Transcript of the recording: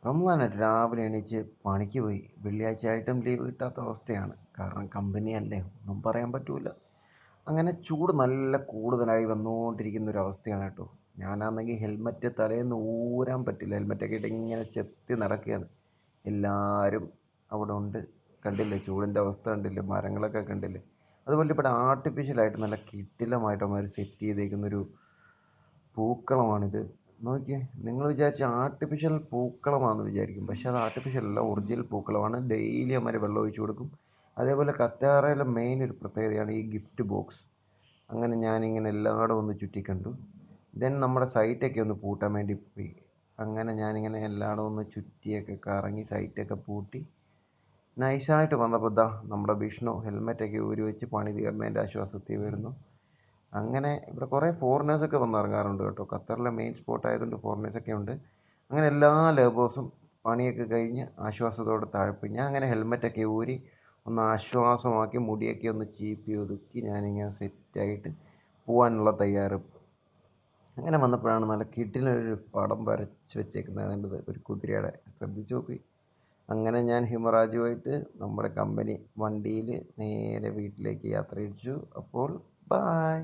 റംസാനായിട്ട് രാവിലെ എണീച്ച് പണിക്ക് പോയി. വെള്ളിയാഴ്ച ആയിട്ടും ലീവ് കിട്ടാത്ത അവസ്ഥയാണ്. കാരണം കമ്പനിയല്ലേ, ഒന്നും പറയാൻ പറ്റൂല. അങ്ങനെ ചൂട് നല്ല കൂടുതലായി വന്നുകൊണ്ടിരിക്കുന്ന ഒരു അവസ്ഥയാണ് കേട്ടോ. ഞാനാണെങ്കിൽ ഹെൽമെറ്റ് തലേന്ന് ഊരാൻ പറ്റില്ല. ഹെൽമെറ്റൊക്കെ ഇട്ട് ഇങ്ങനെ ചെത്തി നടക്കുകയാണ്. എല്ലാവരും അവിടെ ഉണ്ട്. കണ്ടില്ലേ ചൂടിൻ്റെ അവസ്ഥ, കണ്ടില്ലേ മരങ്ങളൊക്കെ കണ്ടില്ലേ. അതുപോലെ ഇവിടെ ആർട്ടിഫിഷ്യലായിട്ട് നല്ല കിടിലമായിട്ട് അവന്മാർ സെറ്റ് ചെയ്തേക്കുന്നൊരു പൂക്കളമാണിത്. നോക്കിയേ, നിങ്ങൾ വിചാരിച്ച ആർട്ടിഫിഷ്യൽ പൂക്കളമാണെന്ന് വിചാരിക്കും, പക്ഷെ അത് ആർട്ടിഫിഷ്യൽ അല്ല, ഒറിജിനൽ പൂക്കളമാണ്. ഡെയിലി അവന്മാർ വെള്ളം ഒഴിച്ചു കൊടുക്കും. അതേപോലെ ഖത്താറിലെ മെയിൻ ഒരു പ്രത്യേകതയാണ് ഈ ഗിഫ്റ്റ് ബോക്സ്. അങ്ങനെ ഞാനിങ്ങനെ എല്ലായിടും ഒന്ന് ചുറ്റിക്കണ്ടു. ദെൻ നമ്മുടെ സൈറ്റൊക്കെ ഒന്ന് പൂട്ടാൻ വേണ്ടി പോയി. അങ്ങനെ ഞാനിങ്ങനെ എല്ലായിടും ഒന്ന് ചുറ്റിയൊക്കെ കറങ്ങി സൈറ്റൊക്കെ പൂട്ടി നൈസായിട്ട് വന്നപ്പോൾ ദാ നമ്മുടെ വിഷ്ണു ഹെൽമെറ്റൊക്കെ ഊരി വെച്ച് പണി തീർന്നതിൻ്റെ ആശ്വാസത്തിൽ വരുന്നു. അങ്ങനെ ഇവിടെ കുറേ ഫോറിനേഴ്സൊക്കെ വന്നിറങ്ങാറുണ്ട് കേട്ടോ. ഖത്തറിലെ മെയിൻ സ്പോട്ട് ആയതുകൊണ്ട് ഫോറിനേഴ്സൊക്കെ ഉണ്ട്. അങ്ങനെ എല്ലാ ലേബേഴ്സും പണിയൊക്കെ കഴിഞ്ഞ് ആശ്വാസത്തോടെ താഴെ പോയി. ഞാൻ അങ്ങനെ ഹെൽമെറ്റൊക്കെ ഊരി ഒന്ന് ആശ്വാസമാക്കി മുടിയൊക്കെ ഒന്ന് ചീപ്പി ഒതുക്കി ഞാനിങ്ങനെ സെറ്റായിട്ട് പോകാനുള്ള തയ്യാറെടുപ്പ്. അങ്ങനെ വന്നപ്പോഴാണ് നല്ല കിടിലൊരു പടം വരച്ച് വെച്ചേക്കുന്നത്. അതിൻ്റെ ഒരു കുതിരയുടെ ശ്രദ്ധിച്ച് നോക്കി. അങ്ങനെ ഞാൻ ഹിമറാജുമായിട്ട് നമ്മുടെ കമ്പനി വണ്ടിയിൽ നേരെ വീട്ടിലേക്ക് യാത്ര തിരിച്ചു. അപ്പോൾ ബായ്.